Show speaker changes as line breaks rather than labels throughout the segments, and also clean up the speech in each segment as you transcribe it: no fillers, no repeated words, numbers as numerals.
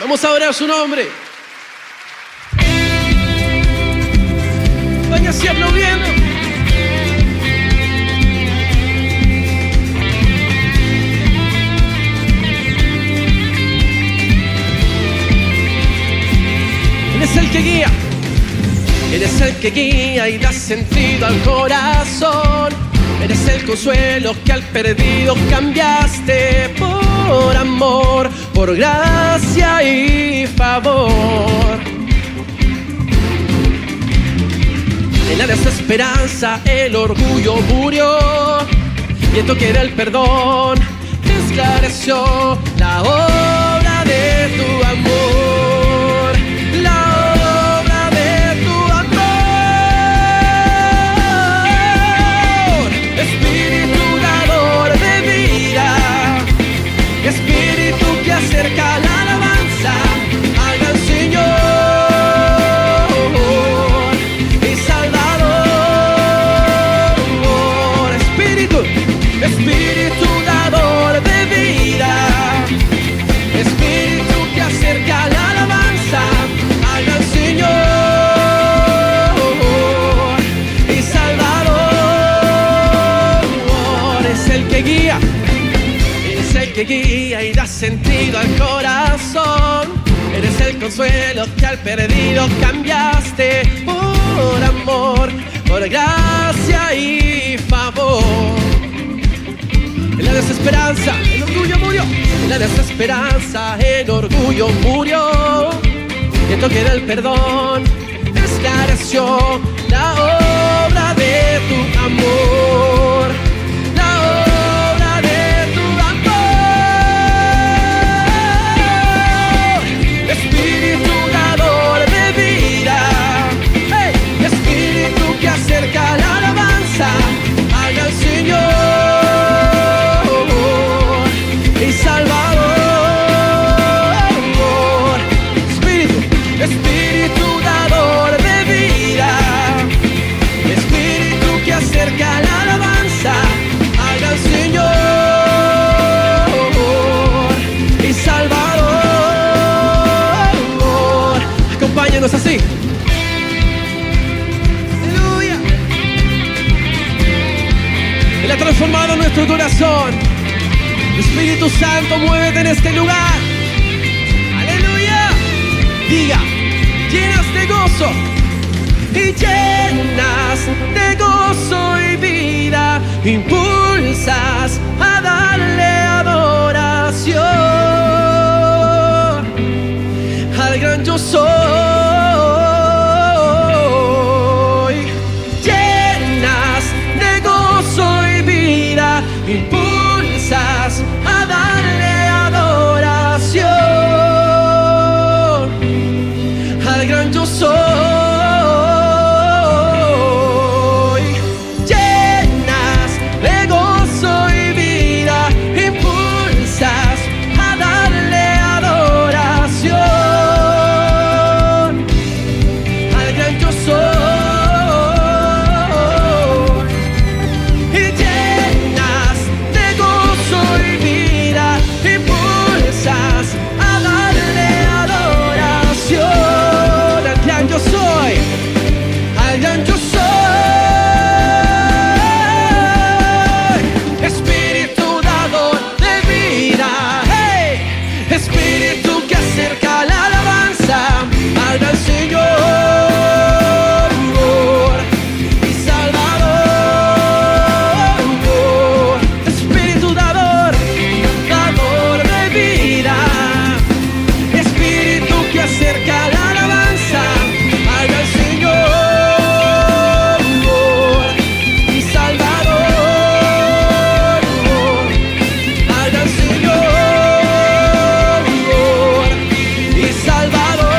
Vamos a orar su nombre. Vaya así aplaudiendo. Él es el que guía. Eres el que guía y da sentido al corazón. Eres el consuelo que al perdido cambiaste por amor, por gracia y favor. En la desesperanza el orgullo murió y en tu que era el perdón esclareció la obra de tu amor, la obra de tu amor. Espíritu dador de vida, Espíritu que acerca la alabanza al gran Señor. Espíritu dador de vida, Espíritu que acerca la alabanza al gran Señor y Salvador. Es el que guía, es el que guía y da sentido al corazón. Eres el consuelo que al perdido cambiaste por amor, por gracia y favor. En la desesperanza, el orgullo murió. En la desesperanza, el orgullo murió. Y en tu que era el perdón esclareció la obra de tu amor, la obra de tu amor. Espíritu dador de vida, hey, Espíritu que acerca la alabanza al gran Señor. Salvador, Espíritu dador de vida, Espíritu que acerca la alabanza al gran Señor y Salvador. Acompáñanos así. Aleluya. Él ha transformado nuestro corazón. Espíritu Santo, muévete en este lugar. Aleluya. Diga, llenas de gozo y llenas de gozo y vida, impulsas a darle adoración al gran yo soy. Llenas de gozo y vida, impulsas a darle adoración al gran yo soy. Llenas de gozo y vida, impulsas a darle adoración al gran yo soy. Yo soy, al gran yo soy. Espíritu dador de vida, hey, Espíritu que acerca la alabanza al gran Señor y Salvador. Espíritu dador, dador de vida, Espíritu que acerca la alabanza al gran Señor y Salvador, al gran Señor y Salvador.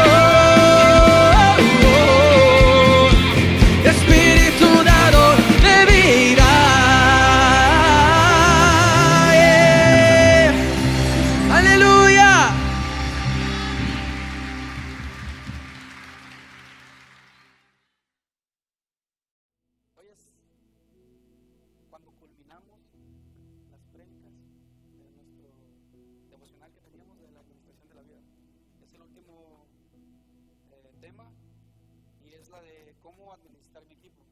Espíritu dador de vida, aleluya.
Hoy es cuando culminamos las prédicas de nuestro devocional que teníamos de la administración de la vida. es el último tema, y es la de cómo administrar mi equipo.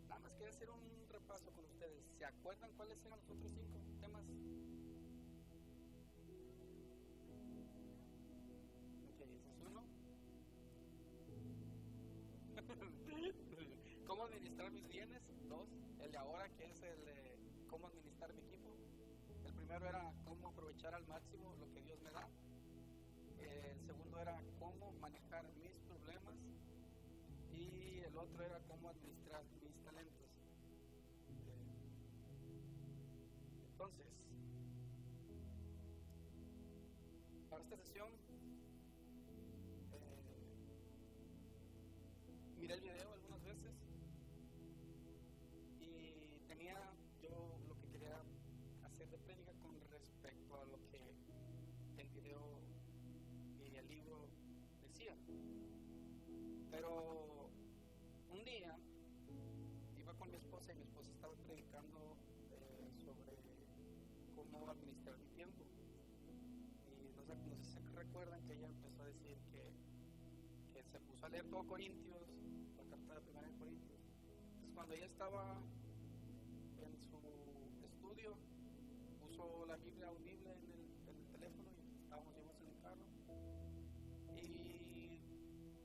Nada más quiero hacer un repaso con ustedes. ¿Se acuerdan cuáles eran los otros 5 temas? Ok, ese es uno. ¿Cómo administrar mis bienes? 2. El de ahora, que es el de cómo administrar mi equipo. El primero era cómo aprovechar al máximo lo que Dios me da. El segundo era cómo manejar mis problemas. Y el otro era cómo administrar mis talentos. Entonces, para esta sesión, miré el video algunas veces y tenía yo lo que quería hacer de prédica con respecto a lo que el video y el libro decían. Pero un día iba con mi esposa y mi esposa estaba predicando sobre cómo administrar mi tiempo. Y no sé si se recuerdan que ella empezó a decir que se puso a leer todo Corintios, la carta de Primera de Corintios. Entonces, cuando ella estaba en su estudio, puso la Biblia audible en el teléfono y estábamos en el carro. Y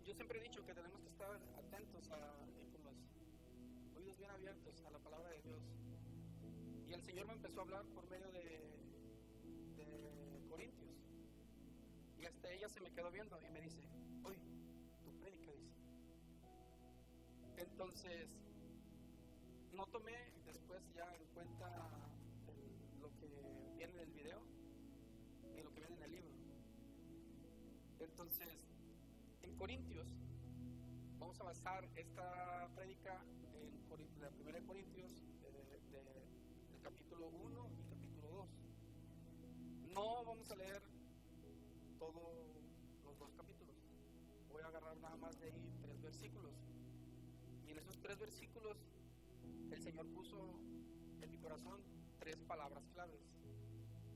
yo siempre he dicho que tenemos que estar atentos y con los oídos bien abiertos a la palabra de Dios. Y el Señor me empezó a hablar por medio de Corintios. Y hasta ella se me quedó viendo y me dice: oye, tu prédica, dice. Entonces, no tomé después ya en cuenta lo que viene en el video y lo que viene en el libro. Entonces, en Corintios, vamos a basar esta prédica en la Primera de Corintios, del capítulo 1 y capítulo 2. No vamos a leer todos los 2 capítulos. Voy a agarrar nada más de ahí 3 versículos. Y en esos 3 versículos, el Señor puso en mi corazón 3 palabras claves.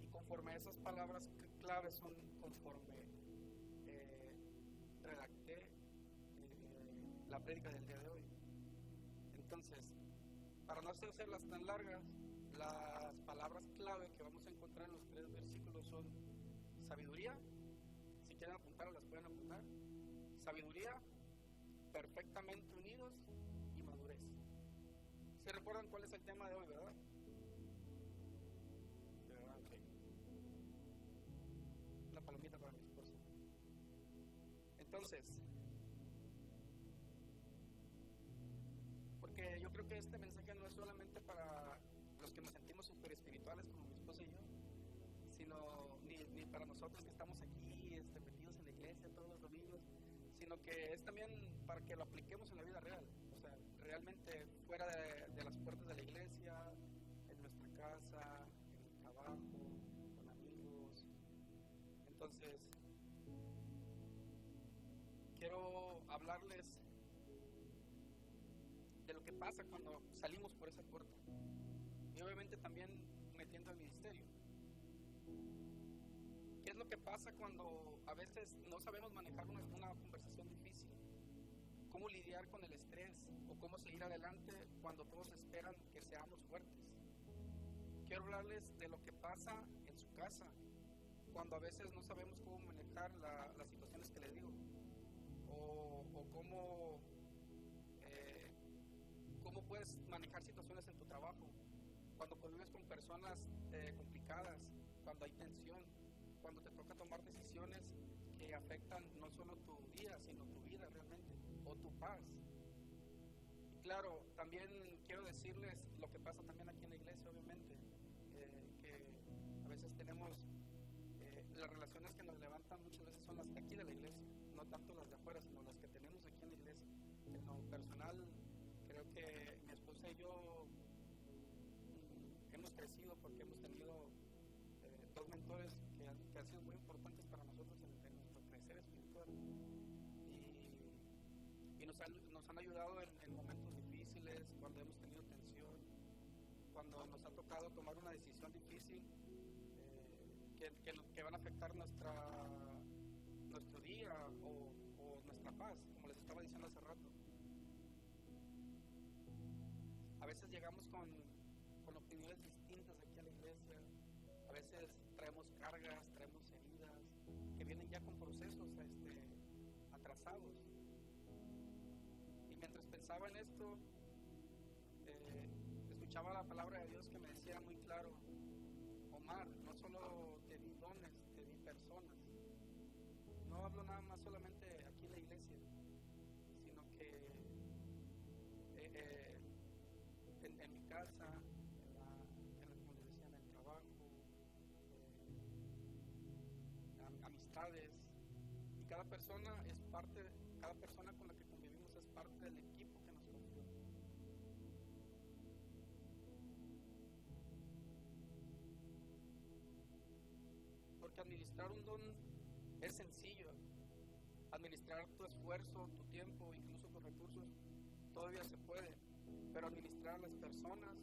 Y conforme a esas palabras claves son conforme redacté la prédica del día de hoy. Entonces, para no hacerlas tan largas, las palabras clave que vamos a encontrar en los 3 versículos son sabiduría. Si quieren apuntar, las pueden apuntar. Sabiduría, perfectamente unidos, y madurez. ¿Se recuerdan cuál es el tema de hoy, verdad? Okay. Una palomita para mi esposa. Entonces, porque yo creo que este mensaje no es solamente para los que nos sentimos súper espirituales como mi esposa y yo, sino ni para nosotros que estamos aquí metidos en la iglesia todos los domingos, sino que es también para que lo apliquemos en la vida real. O sea, realmente fuera de las puertas de la iglesia, en nuestra casa, en el trabajo, con amigos. Entonces, quiero hablarles de lo que pasa cuando salimos por esa puerta, y obviamente también metiendo al ministerio. ¿Qué es lo que pasa cuando a veces no sabemos manejar una conversación difícil? ¿Cómo lidiar con el estrés o cómo seguir adelante cuando todos esperan que seamos fuertes? Quiero hablarles de lo que pasa en su casa cuando a veces no sabemos cómo manejar las situaciones que les digo, o cómo puedes manejar situaciones en tu trabajo, cuando convives con personas complicadas, cuando hay tensión, cuando te toca tomar decisiones que afectan no solo tu día, sino tu vida realmente, o tu paz. Y claro, también quiero decirles lo que pasa también aquí en la iglesia, obviamente, que a veces tenemos las relaciones que nos levantan muchas veces son las de aquí de la iglesia, no tanto las de afuera, sino las que tenemos aquí en la iglesia. En lo personal, creo que mi esposa y yo hemos crecido porque hemos tenido 2 mentores que han sido muy importantes para nosotros en nuestro crecer espiritual, y nos han ayudado en momentos difíciles, cuando hemos tenido tensión, cuando nos ha tocado tomar una decisión difícil que van a afectar alegría o nuestra paz, como les estaba diciendo hace rato. A veces llegamos con opiniones distintas aquí a la iglesia. A veces traemos cargas, traemos heridas que vienen ya con procesos atrasados. Y mientras pensaba en esto, escuchaba la palabra de Dios que me decía muy claro: Omar, no solo te di dones, te di personas. No hablo nada más solamente aquí en la iglesia, sino que en mi casa, como les decía, en el trabajo, amistades. Y cada persona con la que convivimos es parte del equipo que nos confió. Porque administrar un don es sencillo. Administrar tu esfuerzo, tu tiempo, incluso tus recursos, todavía se puede. Pero administrar a las personas,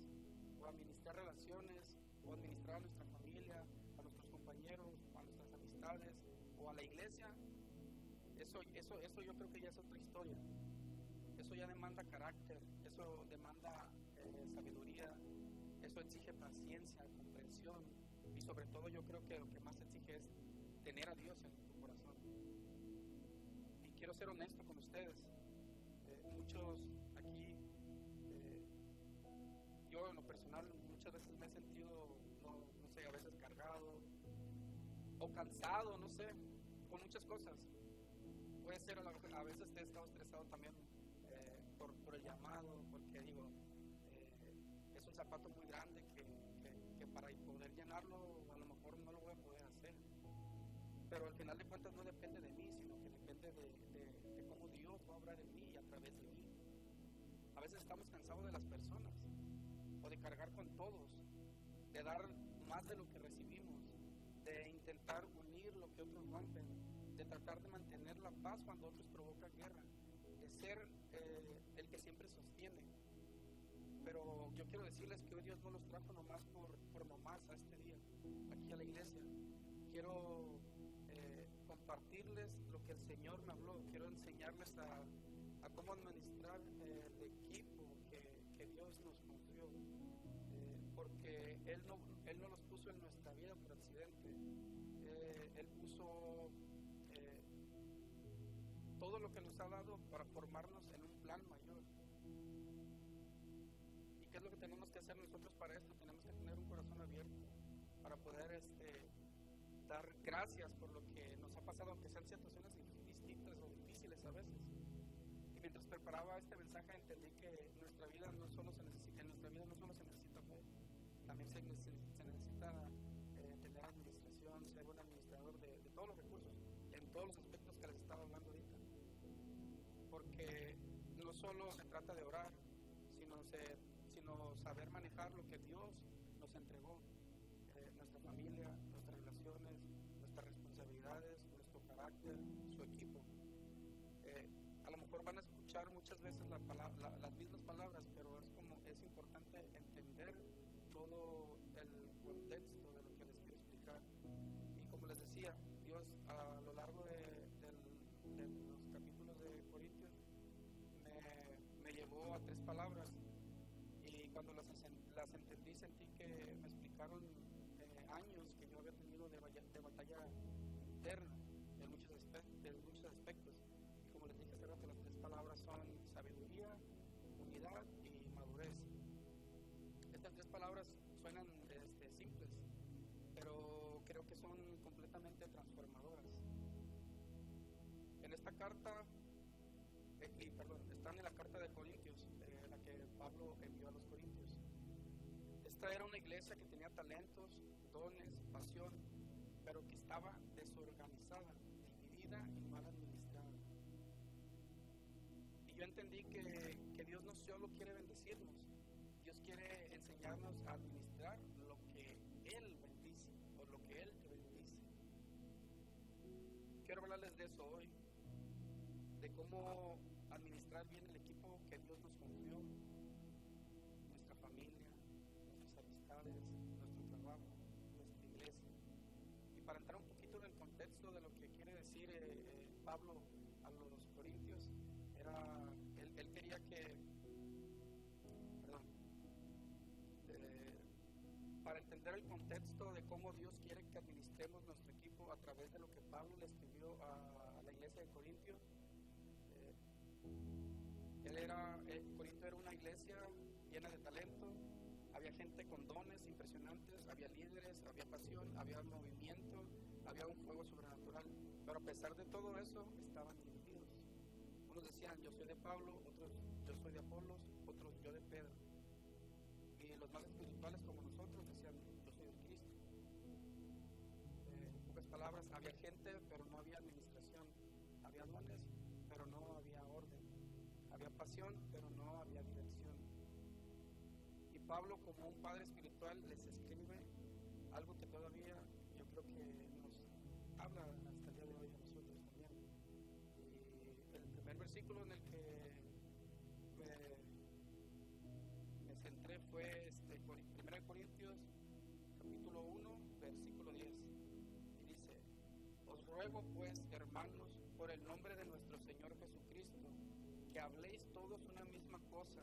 o administrar relaciones, o administrar a nuestra familia, a nuestros compañeros, a nuestras amistades, o a la iglesia, eso yo creo que ya es otra historia. Eso ya demanda carácter, eso demanda sabiduría, eso exige paciencia, comprensión, y sobre todo yo creo que lo que más exige es tener a Dios en tu corazón. Y quiero ser honesto con ustedes. Muchos aquí, yo en lo personal muchas veces me he sentido, no sé, a veces cargado o cansado, no sé, con muchas cosas. Puede ser, a veces he estado estresado también por el llamado, porque digo, es un zapato muy grande que para poder llenarlo a lo mejor no lo voy a poder hacer. Pero al final de cuentas no depende de mí, sino que depende de cómo Dios va a obrar en mí y a través de mí. A veces estamos cansados de las personas, o de cargar con todos, de dar más de lo que recibimos, de intentar unir lo que otros rompen, de tratar de mantener la paz cuando otros provocan guerra, de ser el que siempre sostiene. Pero yo quiero decirles que hoy Dios no los trajo nomás por nomás a este día, aquí a la iglesia. Quiero compartirles lo que el Señor me habló. Quiero enseñarles a cómo administrar el equipo que Dios nos confió, porque Él no los puso en nuestra vida por accidente. Él puso todo lo que nos ha dado para formarnos en un plan mayor. ¿Y qué es lo que tenemos que hacer nosotros para esto? Tenemos que tener un corazón abierto para poder dar gracias por lo que nos ha pasado, aunque sean situaciones distintas o difíciles a veces. Y mientras preparaba este mensaje entendí que en nuestra vida no solo se necesita fe, también se necesita tener administración, ser buen administrador de todos los recursos, en todos los aspectos que les estaba hablando ahorita. Porque no solo se trata de orar, sino saber manejar lo que Dios nos entregó, nuestra familia, nuestras relaciones, nuestras responsabilidades, nuestro carácter, su equipo. A lo mejor van a escuchar muchas veces las mismas palabras, pero es importante entender todo el contexto de lo que les quiero explicar. Y como les decía, Dios a lo largo de los capítulos de Corintios me llevó a 3 palabras, y cuando las entendí sentí que me explicaron años que yo había tenido de batalla interna en muchos aspectos. Y como les dije hace rato, las 3 palabras son sabiduría, unidad y madurez. Estas 3 palabras suenan simples, pero creo que son completamente transformadoras. En esta carta, están en la carta de Corintios, la que Pablo envió a los Corintios. Esta era una iglesia que tenía talentos, dones, pasión, pero que estaba desorganizada, dividida y mal administrada. Y yo entendí que Dios no solo quiere bendecirnos, Dios quiere enseñarnos a administrar lo que Él bendice, o lo que Él te bendice. Quiero hablarles de eso hoy, de cómo administrar bien el equipo que Dios nos confió, nuestra familia, nuestras amistades, nuestro trabajo, nuestra iglesia. Y para entrar un poquito en el contexto de lo que quiere decir Pablo a los corintios era, él quería que, para entender el contexto de cómo Dios quiere que administremos nuestro equipo a través de lo que Pablo le escribió a la iglesia de Corintios. Corinto era una iglesia llena de talento, había gente con dones impresionantes, había líderes, había pasión, había movimiento, había un fuego sobrenatural, pero a pesar de todo eso estaban divididos. Unos decían yo soy de Pablo, otros yo soy de Apolos, otros yo de Pedro, y los más espirituales como nosotros decían yo soy de Cristo. En pocas palabras, había gente pero no había administración, había dones pero no había orden, había pasión pero no había dirección. Y Pablo, como un padre espiritual, les escribe algo que todavía yo creo que nos habla hasta el día de hoy a nosotros también. Y el primer versículo en el que me centré fue 1 Corintios capítulo 1 versículo 10, y dice: os ruego pues, hermanos, por el nombre de nuestro Señor Jesucristo, que habléis todos una misma cosa,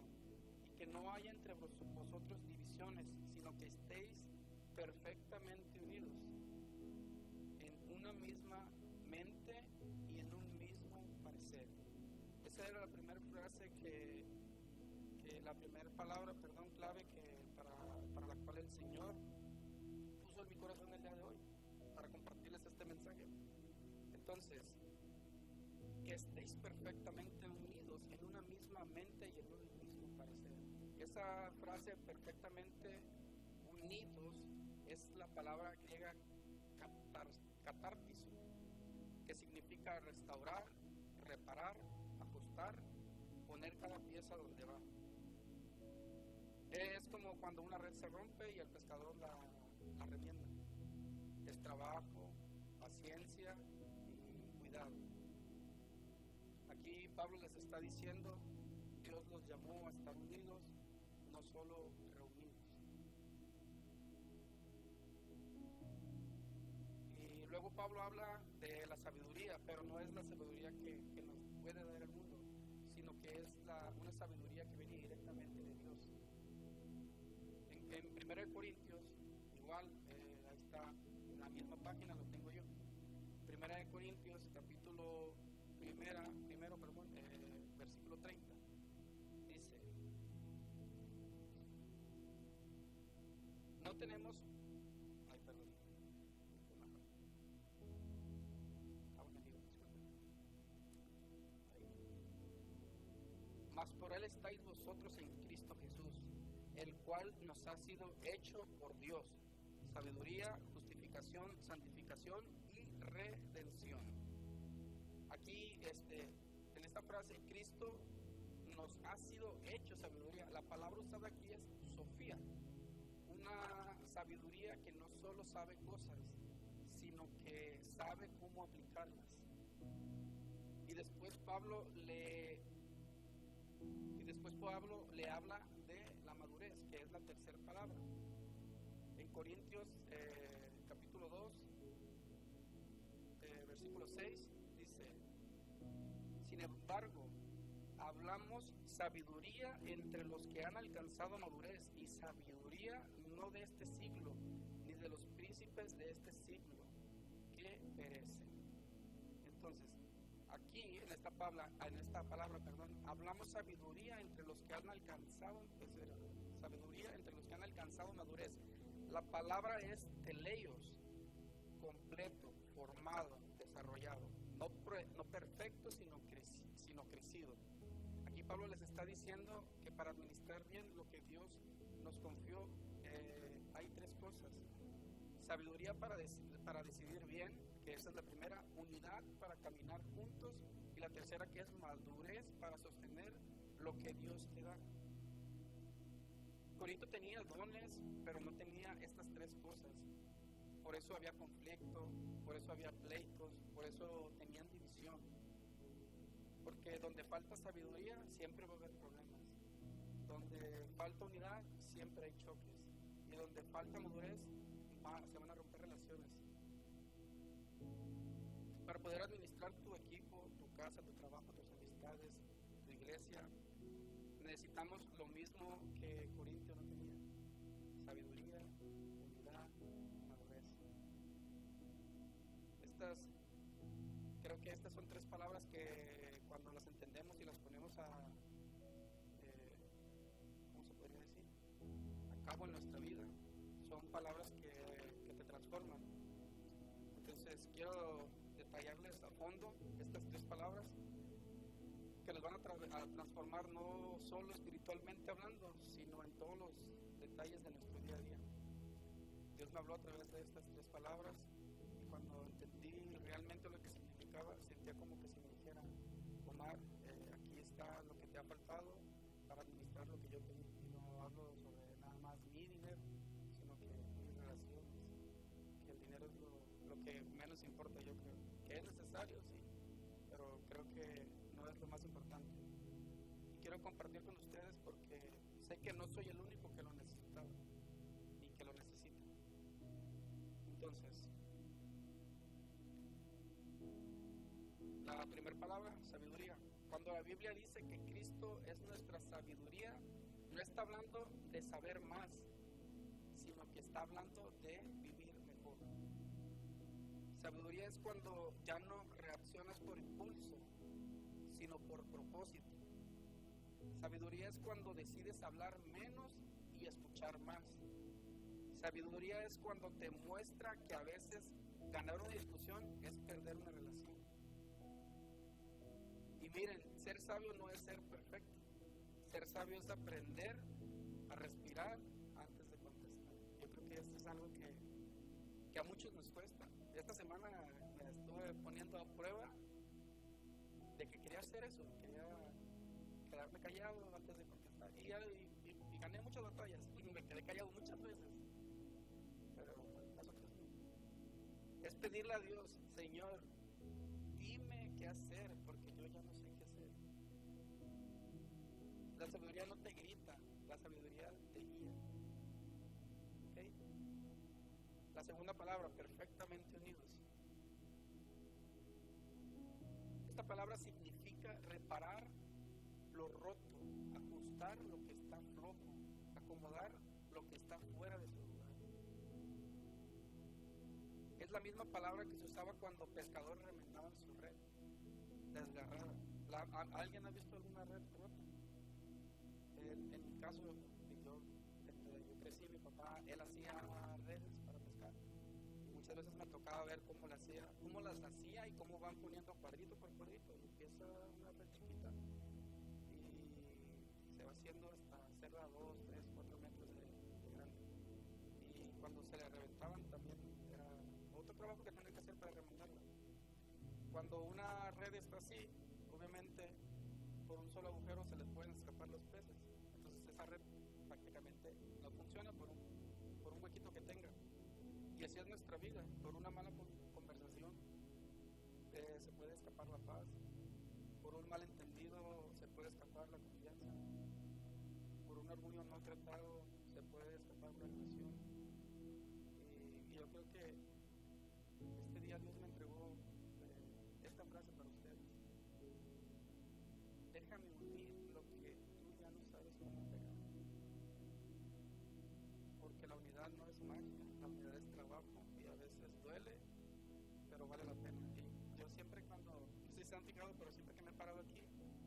y que no haya entre vosotros divisiones, sino que estéis perfectamente unidos en una misma mente y en un mismo parecer. Esa era la primera frase la primera palabra, clave para la cual el Señor puso en mi corazón el día de hoy, para compartirles este mensaje. Entonces, que estéis perfectamente unidos en una misma mente y en un mismo parecer. Esa frase, perfectamente unidos, es la palabra griega catártizo, que significa restaurar, reparar, ajustar, poner cada pieza donde va. Es como cuando una red se rompe y el pescador la remienda. Es trabajo, paciencia y cuidado. Aquí Pablo les está diciendo: Dios los llamó a estar unidos, no solo reunidos. Y luego Pablo habla de la sabiduría, pero no es la sabiduría que nos puede dar el mundo, sino que es una sabiduría que viene directamente de Dios. En 1 Corintios, igual, ahí está, en la misma página lo tengo yo. 1 Corintios, capítulo primero, versículo 30, dice: no tenemos, mas por él estáis vosotros en Cristo Jesús, el cual nos ha sido hecho por Dios, sabiduría, justificación, santificación y redención. Aquí, en esta frase, Cristo nos ha sido hecho sabiduría. La palabra usada aquí es Sofía, una sabiduría que no solo sabe cosas, sino que sabe cómo aplicarlas. Y después Pablo le habla de la madurez, que es la tercera palabra. En Corintios capítulo 2, versículo 6, dice: sin embargo, hablamos sabiduría entre los que han alcanzado madurez, y sabiduría no de este siglo, ni de los príncipes de este siglo, que perecen. Entonces, aquí en esta palabra, hablamos sabiduría entre los que han alcanzado, sabiduría entre los que han alcanzado madurez. La palabra es teleios, completo, formado, desarrollado, no perfecto, sino crecido. Aquí Pablo les está diciendo que para administrar bien lo que Dios nos confió, hay tres cosas: sabiduría para decidir bien, que esa es la primera; unidad para caminar juntos, y la tercera, que es madurez para sostener lo que Dios te da. Corinto tenía dones, pero no tenía estas tres cosas. Por eso había conflicto, por eso había pleitos, por eso tenían división. Porque donde falta sabiduría siempre va a haber problemas. Donde falta unidad siempre hay choques. Y donde falta madurez se van a romper relaciones. para poder administrar tu equipo, tu casa, tu trabajo, tus amistades, tu iglesia, necesitamos lo mismo que Corintio no tenía: sabiduría, humildad, madurez. Creo que estas son tres palabras que cuando las entendemos y las ponemos ¿cómo se podría decir?, a cabo en nuestra vida, son palabras que te transforman. Entonces quiero detallarles a fondo estas tres palabras que les van a transformar, no solo espiritualmente hablando, sino en todos los detalles de nuestro día a día. Dios me habló a través de estas tres palabras, y cuando entendí realmente lo que significaba, sentía como que si me dijera: Omar, aquí está lo que te ha faltado para administrar lo que yo tengo. Y no hablo sobre nada más mi dinero, sino que mis relaciones, que el dinero es lo que menos importa. Yo creo que es necesario, sí, pero creo que no es lo más importante. Y quiero compartir con ustedes porque sé que no soy el único que lo necesitaba y que lo necesita. Entonces, la primera palabra, sabiduría. Cuando la Biblia dice que Cristo es nuestra sabiduría, no está hablando de saber más, sino que está hablando de vivir mejor. Sabiduría es cuando ya no reaccionas por impulso, sino por propósito. Sabiduría es cuando decides hablar menos y escuchar más. Sabiduría es cuando te muestra que a veces ganar una discusión es perder una relación. Y miren, ser sabio no es ser perfecto. Ser sabio es aprender a respirar antes de contestar. Yo creo que esto es algo que a muchos nos cuesta. Esta semana me estuve poniendo a prueba de que quería hacer eso, quería quedarme callado antes de contestar. Y gané muchas batallas, y me quedé callado muchas veces. Pero las otras no. Es pedirle a Dios: Señor, dime qué hacer, porque yo ya no sé qué hacer. La sabiduría no te grita, la sabiduría te guía. ¿Okay? La segunda palabra, perfectamente unidos. Esta palabra significa reparar lo roto, ajustar lo que está flojo, acomodar lo que está fuera de su lugar. Es la misma palabra que se usaba cuando pescadores remendaban su red desgarrada. ¿Alguien ha visto alguna red rota? En mi caso, yo crecí, mi papá, él hacía redes para pescar. Y muchas veces me tocaba ver cómo las hacía y cómo van poniendo cuadrito por cuadrito. Y empieza una red chiquita y se va haciendo hasta hacerla 2, 3, 4 metros de grande. Y cuando se le reventaban también era otro trabajo que tenía que hacer para remontarla. Cuando una red está así, obviamente por un solo agujero se les pueden escapar los peces. Entonces esa red prácticamente no funciona por un huequito que tenga. Y así es nuestra vida. Por una mala conversación se puede escapar la paz. Por un malentendido se puede escapar la confianza. Por un orgullo no tratado se puede escapar una relación. Y yo creo que este día Dios me entregó esta frase para ustedes: déjame unir lo que tú ya no sabes cómo pegar. Porque la unidad no es magia, la unidad es trabajo, y a veces duele, pero vale la pena. Y yo siempre, cuando, no sé si se han fijado, pero siempre que me he parado aquí,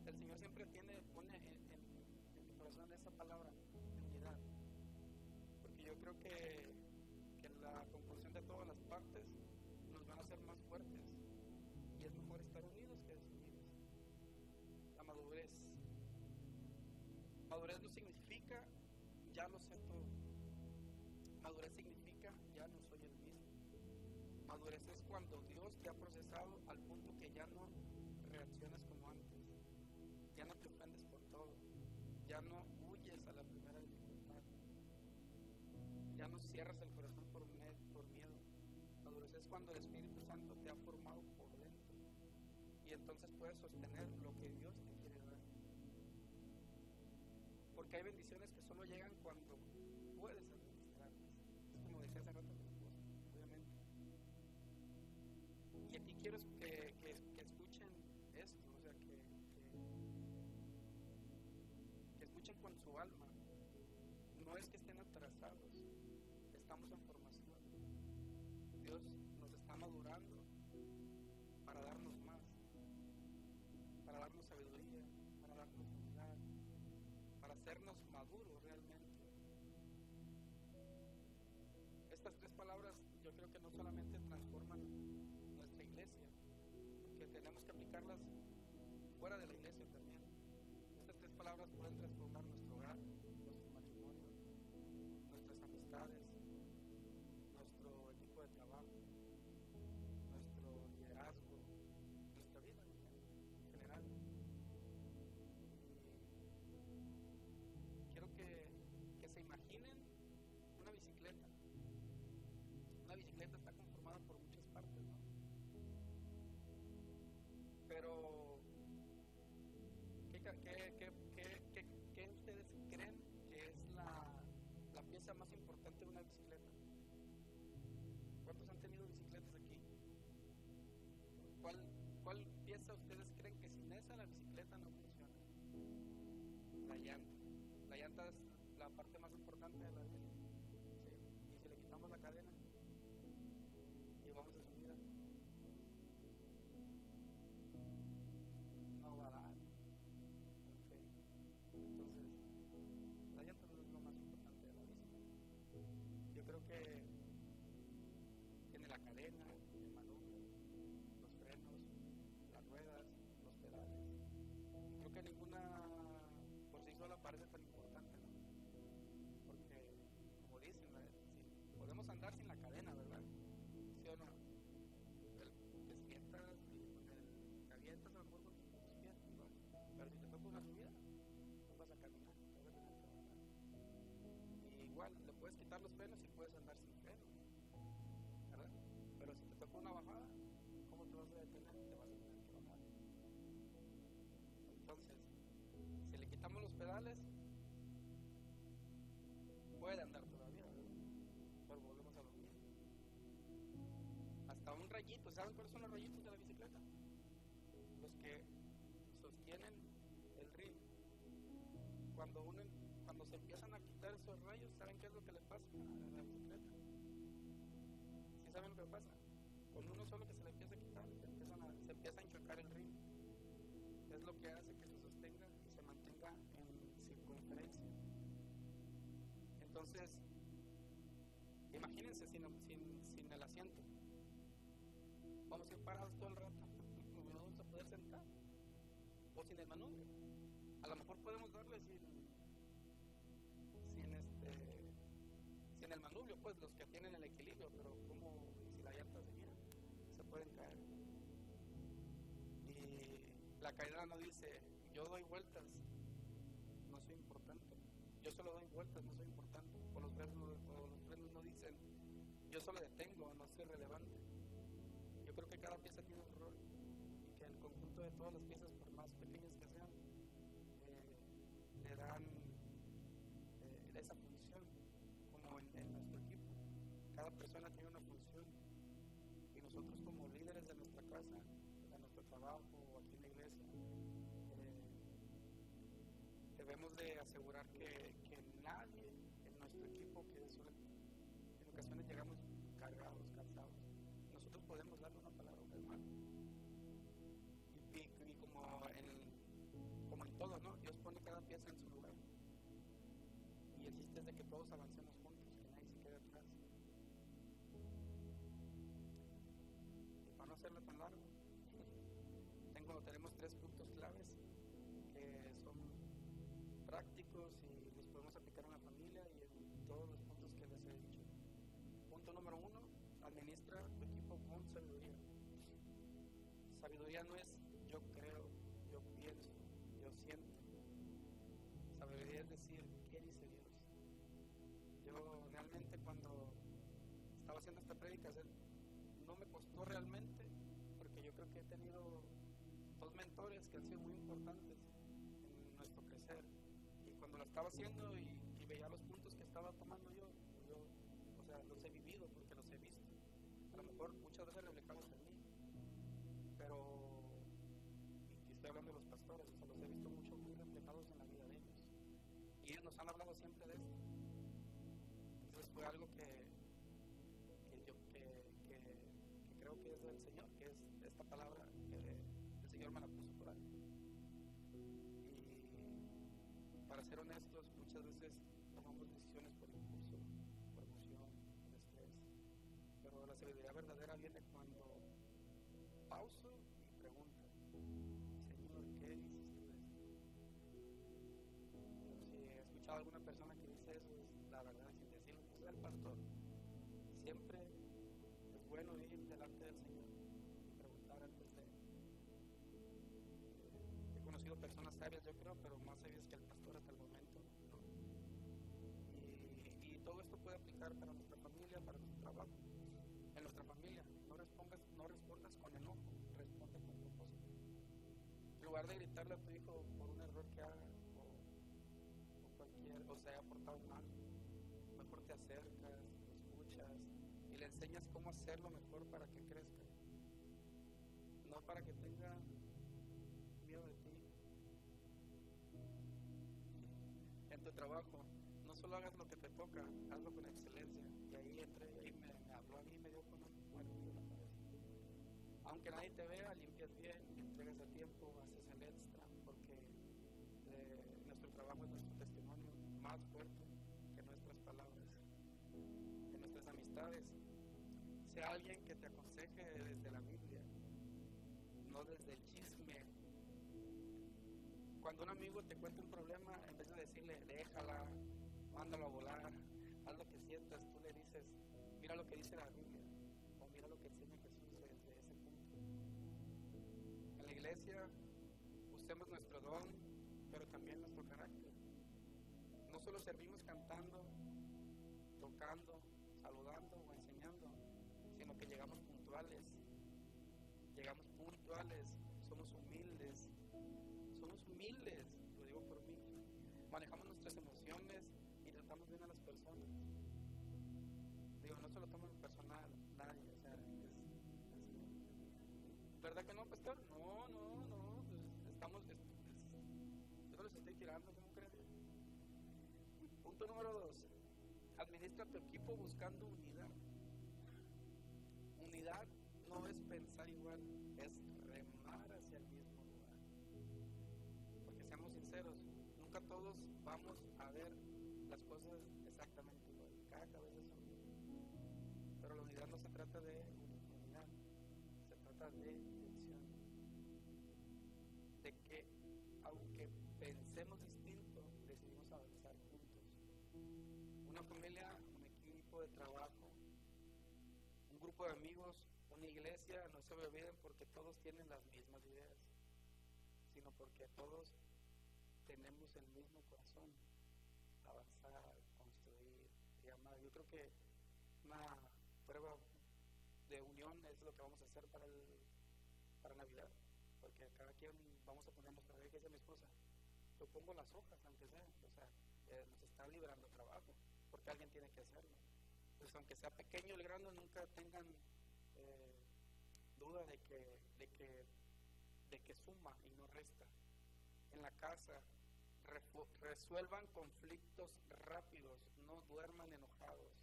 el Señor siempre pone en mi corazón esa palabra, unidad. Porque yo creo que la conjunción de todas las partes nos van a hacer más fuertes. Y es mejor estar unidos que desunidos. La madurez. Madurez no significa ya lo sé todo. Madurez significa ya no soy el mismo. Madurez es cuando Dios te ha procesado al punto que ya no reaccionas como antes. Ya no te ofendes por todo. Ya no huyes a la primera dificultad. Ya no cierras el corazón por miedo. Madurez es cuando el Espíritu Santo te ha formado por dentro. Y entonces puedes sostener lo que Dios te quiere dar. Porque hay bendiciones que solo llegan cuando puedes administrarlas. Es como decía hace rato mi esposa, obviamente. Y aquí quiero que escuchen esto, o sea, que escuchen con su alma. No es que estén atrasados, estamos en formación. Dios nos está madurando para darnos más, para darnos sabiduría, para darnos unidad, para hacernos maduros realmente. Estas tres palabras yo creo que no solamente transforman nuestra iglesia, que tenemos que aplicarlas fuera de la iglesia también. Estas tres palabras pueden transformar nuestro hogar, nuestro matrimonio, nuestras amistades, nuestro equipo de trabajo, nuestro liderazgo, nuestra vida en general. Y quiero que se imaginen una bicicleta. Una bicicleta está conformada por muchas partes, ¿no? Pero ¿qué ustedes creen que es la pieza más importante de una bicicleta? ¿Cuántos han tenido bicicletas aquí? ¿Cuál pieza ustedes creen que sin esa la bicicleta no funciona? La llanta. La llanta es la parte más importante de la bici. ¿Sí? Y si le quitamos la cadena y vamos a subida, no va a dar. Okay. Entonces, la llanta no es lo más importante de la bici. Yo creo que tiene la cadena, el manubrio, los frenos, las ruedas, los pedales. Creo que ninguna por sí sola parece tan importante, ¿no? Porque, como dicen, si podemos andar sin la cadena, ¿verdad? ¿Sí o no? Te sientas y te avientas a lo mejor con tus pies, ¿no? Pero si te toca una subida, no vas a caminar, vas a tener que bajar. Y igual, le puedes quitar los frenos y puedes andar sin frenos, ¿verdad? Pero si te toca una bajada, ¿cómo te vas a detener? Te vas a tener que bajar. Entonces, si le quitamos los pedales, puede andar todavía, ¿verdad? Pero volvemos a lo mismo. Hasta un rayito, ¿saben cuáles son los rayitos de la bicicleta? Los que sostienen el rin. Cuando se empiezan a quitar esos rayos, ¿saben qué es lo que le pasa a la bicicleta? ¿Sí saben lo que pasa? Con uno solo que se le empieza a quitar, se empieza a enchocar el rin. Es lo que hace que se sostenga y se mantenga en circunferencia. Entonces, imagínense sin el asiento. Vamos a ir parados todo el rato, no vamos a poder sentar. O sin el manubrio. A lo mejor podemos darle sin el manubrio, pues los que tienen el equilibrio, pero como si la llanta se gira, se pueden caer. Y la caída no dice, yo doy vueltas, no soy importante. Yo solo doy vueltas, no soy importante. O los frenos no dicen, yo solo detengo, no soy relevante. Yo creo que cada pieza tiene un rol y que el conjunto de todas las piezas, por más pequeñas que sean, le dan esa función, como en nuestro equipo. Cada persona tiene una función y nosotros como líderes de nuestra casa, de nuestro trabajo o aquí en la iglesia, debemos de asegurar que nadie en nuestro equipo quede suelto. En ocasiones llegamos cargados, cansados. Nosotros podemos darle una palabra a un hermano. Y como en todo, ¿no? Dios pone cada pieza en su lugar. Y el chiste es de que todos avancemos juntos, que nadie se quede atrás. Y para no hacerlo tan largo, tenemos 3 puntos claves que son prácticos y los podemos aplicar en la familia y en todos los puntos que les he dicho. Punto número 1, administra tu equipo con sabiduría. Sabiduría no es yo creo, yo pienso, yo siento. Sabiduría es decir, ¿qué dice Dios? Yo realmente cuando estaba haciendo esta prédica, no me costó realmente, porque yo creo que he tenido 2 mentores que han sido muy importantes en nuestro crecer. Y cuando lo estaba haciendo y veía los puntos que estaba tomando yo, o sea, los he vivido porque los he visto. A lo mejor muchas veces reflejados en mí, pero, y estoy hablando de los pastores, o sea, los he visto mucho muy reflejados en la vida de ellos. Y ellos nos han hablado siempre de esto. Entonces fue algo que creo que es del Señor, que es esta palabra que el Señor me la puso por ahí. Y para ser honestos, muchas veces tomamos decisiones por impulso, por emoción, por estrés. Pero la sabiduría verdadera viene cuando pauso y pregunto: Señor, ¿qué dices tú de esto? Si he escuchado a alguna persona que dice eso, es la verdad, sin decirlo, pues es el pastor. Siempre es bueno ir delante del Señor y preguntar antes de. He conocido personas sabias, yo creo, pero más sabias que el pastor hasta el momento, ¿no? Y todo esto puede aplicar para nuestra familia, para nuestro trabajo. En nuestra familia, no respondas con enojo, responde con propósito. En lugar de gritarle a tu hijo por un error que haga o se haya portado mal, mejor te acercas, lo escuchas y le enseñas cómo hacerlo mejor para que crezca, no para que tenga miedo de ti. En tu trabajo, no solo hagas lo que te toca, hazlo con excelencia. Y ahí entré, y ahí me habló a mí, me dio con un cuerpo en la cabeza. Aunque nadie te vea, limpias bien, entregas a tiempo, haces el extra, porque nuestro trabajo es nuestro testimonio más fuerte que nuestras palabras. En nuestras amistades, sea alguien que te aconseje desde la Biblia, no desde el chisme. Cuando un amigo te cuenta un problema, en vez de decirle déjala, mándalo a volar, haz lo que sientas, tú le dices mira lo que dice la Biblia, o mira lo que enseña Jesús desde ese punto. En la iglesia usemos nuestro don, pero también nuestro carácter. No solo servimos cantando, tocando, saludando o enseñando, sino que llegamos puntuales, somos humildes, lo digo por mí, manejamos nuestras emociones y tratamos bien a las personas. Digo, no se lo toman personal, nadie, o sea, ¿verdad que no, pastor? No, pues yo no les estoy tirando, ¿cómo creen? Punto número 2, administra tu equipo buscando unidad. Unidad no es pensar igual, es remar hacia el mismo lugar. Porque seamos sinceros, nunca todos vamos a ver las cosas exactamente igual, cada cabeza es una. Pero la unidad no se trata de unidad, se trata de dirección. De que aunque pensemos distinto, decidimos avanzar juntos. Una familia, un equipo de trabajo, un grupo de amigos, una iglesia, no se me olviden porque todos tienen las mismas ideas, sino porque todos tenemos el mismo corazón, avanzar, construir y amar. Yo creo que una prueba de unión es lo que vamos a hacer para Navidad, porque cada quien vamos a poner nuestra vida, que dice mi esposa, yo pongo las hojas aunque sea, o sea, nos está librando trabajo, porque alguien tiene que hacerlo. Pues aunque sea pequeño el grano, nunca tengan duda de que suma y no resta. En la casa, resuelvan conflictos rápidos, no duerman enojados.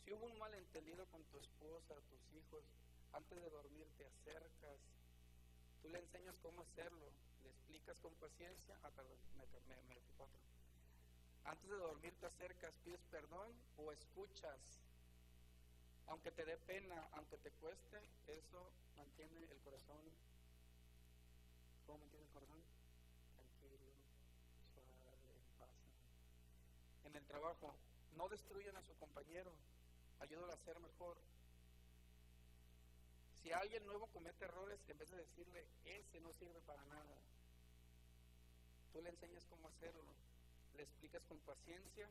Si hubo un malentendido con tu esposa, tus hijos, antes de dormir te acercas, tú le enseñas cómo hacerlo, le explicas con paciencia. Perdón, me fui para otro. Antes de dormir te acercas, pides perdón o escuchas. Aunque te dé pena, aunque te cueste, eso mantiene el corazón. ¿Cómo mantiene el corazón? Tranquilo, suave, en paz. En el trabajo, no destruyan a su compañero, ayúdalo a ser mejor. Si alguien nuevo comete errores, en vez de decirle, ese no sirve para nada, tú le enseñas cómo hacerlo, le explicas con paciencia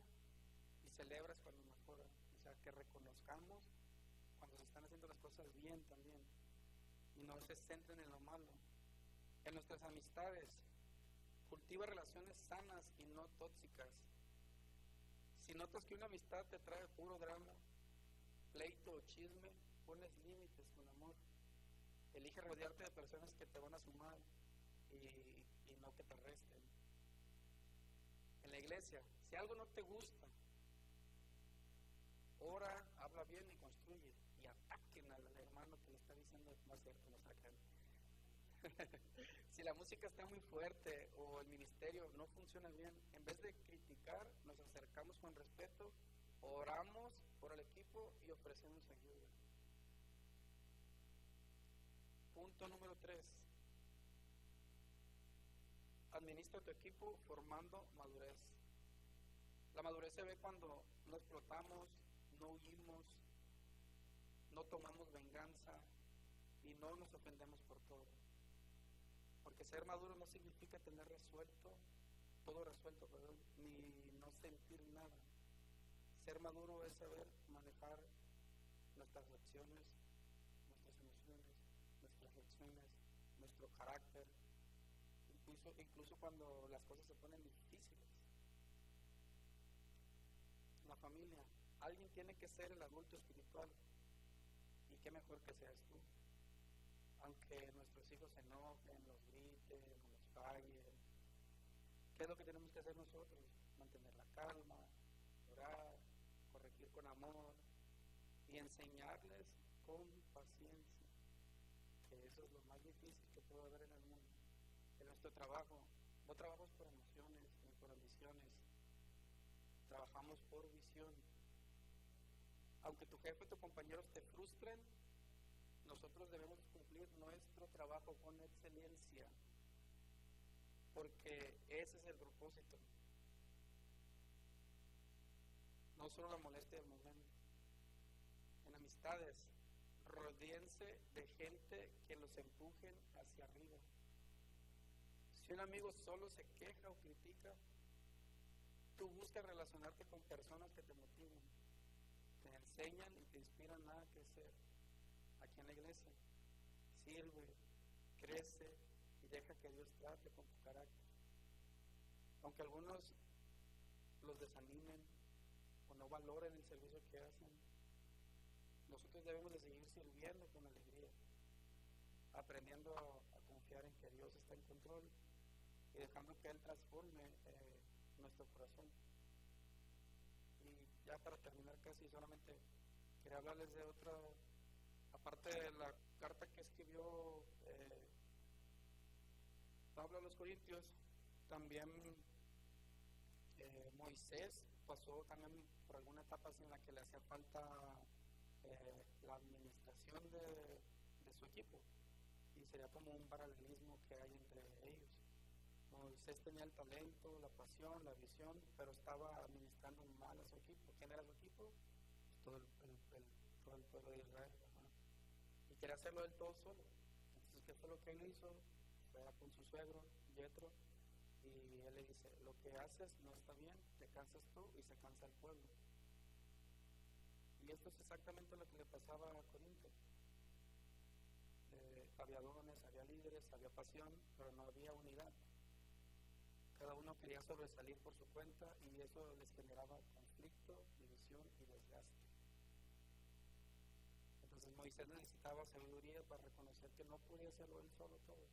y celebras cuando mejora. O sea, que reconozcamos cuando se están haciendo las cosas bien también y no se centren en lo malo. En nuestras amistades, cultiva relaciones sanas y no tóxicas. Si notas que una amistad te trae puro drama, pleito o chisme, ponles límites con amor. Elige rodearte de personas que te van a sumar y no que te resten. En la iglesia, si algo no te gusta, ora, habla bien y construye. Y ataquen al hermano que le está diciendo, no es cierto, no sacan. Si la música está muy fuerte o el ministerio no funciona bien, en vez de criticar, nos acercamos con respeto, oramos por el equipo y ofrecemos ayuda. Punto número 3. Administra tu equipo formando madurez. La madurez se ve cuando no explotamos, no huimos, no tomamos venganza y no nos ofendemos por todo. Porque ser maduro no significa tener todo resuelto, ni no sentir nada. Ser maduro es saber manejar nuestras acciones, nuestras emociones, nuestras reacciones, nuestro carácter, incluso cuando las cosas se ponen difíciles. La familia, alguien tiene que ser el adulto espiritual, y qué mejor que seas tú. Aunque nuestros hijos se enojen, los griten, los fallen, ¿qué es lo que tenemos que hacer nosotros? Mantener la calma, orar, corregir con amor y enseñarles con paciencia, que eso es lo más difícil que puede haber en el mundo. En nuestro trabajo, no trabajamos por emociones ni por ambiciones, trabajamos por visión. Aunque tu jefe y tus compañeros te frustren, nosotros debemos cumplir nuestro trabajo con excelencia, porque ese es el propósito. No solo la molestia del momento. En amistades, rodéense de gente que los empujen hacia arriba. Si un amigo solo se queja o critica, tú buscas relacionarte con personas que te motivan, te enseñan y te inspiran a crecer. Aquí en la iglesia, sirve, crece y deja que Dios trate con tu carácter. Aunque algunos los desanimen o no valoren el servicio que hacen, nosotros debemos de seguir sirviendo con alegría, aprendiendo a confiar en que Dios está en control y dejando que Él transforme nuestro corazón. Y ya para terminar casi, solamente quería hablarles de otra, aparte de la carta que escribió Pablo a los Corintios, también Moisés pasó también por alguna etapa así en la que le hacía falta la administración de su equipo, y sería como un paralelismo que hay entre ellos. Moisés tenía el talento, la pasión, la visión, pero estaba administrando mal a su equipo. ¿Quién era su equipo? Todo el pueblo de Israel. Y quería hacerlo él todo solo. Entonces, ¿qué fue lo que él hizo? Fue con su suegro, Yetro, y él le dice: lo que haces no está bien, te cansas tú y se cansa el pueblo. Y esto es exactamente lo que le pasaba a Corinto. Había dones, había líderes, había pasión, pero no había unidad. Cada uno quería sobresalir por su cuenta y eso les generaba conflicto, división y desgaste. Entonces Moisés necesitaba sabiduría para reconocer que no podía hacerlo él solo todo.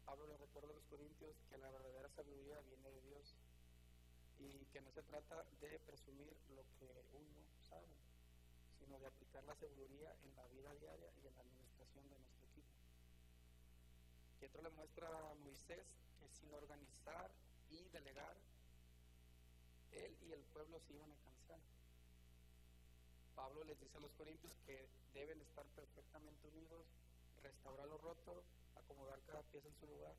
Pablo le recuerda a los corintios que la verdadera sabiduría viene de Dios y que no se trata de presumir lo que uno sabe, sino de aplicar la sabiduría en la vida diaria y en la administración de nuestro equipo. Yetro le muestra a Moisés que sin organizar y delegar, él y el pueblo se iban a cansar. Pablo les dice a los corintios que deben estar perfectamente unidos, restaurar lo roto, acomodar cada pieza en su lugar.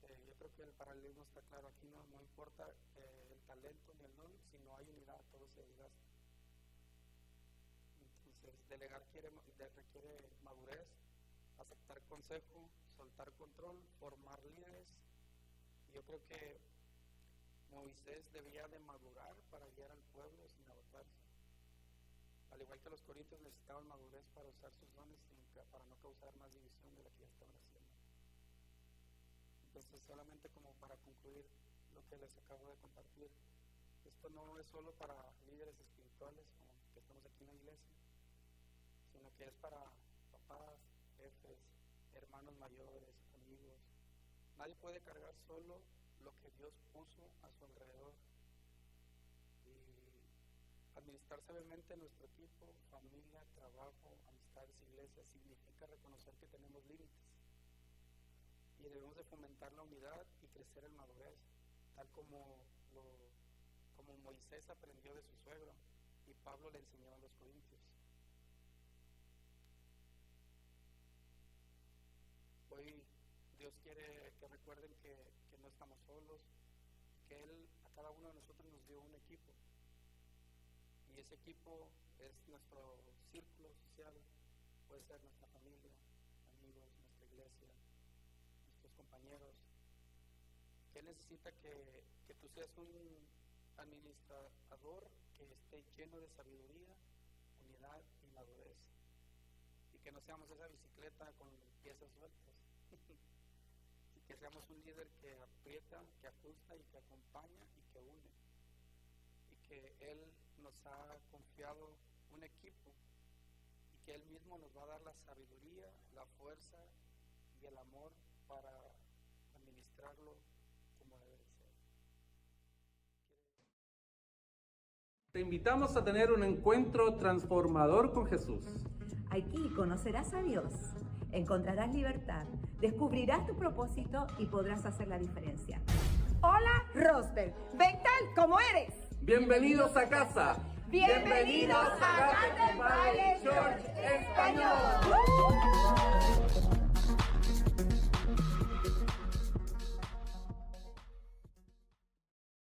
Yo creo que el paralelismo está claro aquí, no importa el talento ni el don, si no hay unidad, todo se desgasta. Entonces, delegar requiere madurez, aceptar consejo, soltar control, formar líderes. Y yo creo que Moisés debía de madurar para guiar al pueblo sin agotarse. Al igual que los corintios necesitaban madurez para usar sus dones para no causar más división de la que ya estaban haciendo. Entonces, solamente como para concluir lo que les acabo de compartir, esto no es solo para líderes espirituales como que estamos aquí en la iglesia, sino que es para papás, jefes, hermanos mayores, amigos. Nadie puede cargar solo lo que Dios puso a su alrededor. Y administrar sabiamente nuestro equipo, familia, trabajo, amistades, iglesias, significa reconocer que tenemos límites. Y debemos de fomentar la unidad y crecer en madurez, tal como Moisés aprendió de su suegro y Pablo le enseñó a los corintios. Hoy Dios quiere que recuerden que no estamos solos, que Él a cada uno de nosotros nos dio un equipo. Y ese equipo es nuestro círculo social, puede ser nuestra familia, amigos, nuestra iglesia, nuestros compañeros. Que Él necesita que tú seas un administrador que esté lleno de sabiduría, unidad y madurez. Y que no seamos esa bicicleta con piezas sueltas. Y que seamos un líder que aprieta, que ajusta y que acompaña y que une. Y que Él nos ha confiado un equipo y que Él mismo nos va a dar la sabiduría, la fuerza y el amor para administrarlo como debe ser.
Te invitamos a tener un encuentro transformador con Jesús.
Aquí conocerás a Dios, encontrarás libertad, descubrirás tu propósito y podrás hacer la diferencia.
Hola, Rosberg. Ven tal como eres.
Bienvenidos a casa.
Bienvenidos a Garden Valley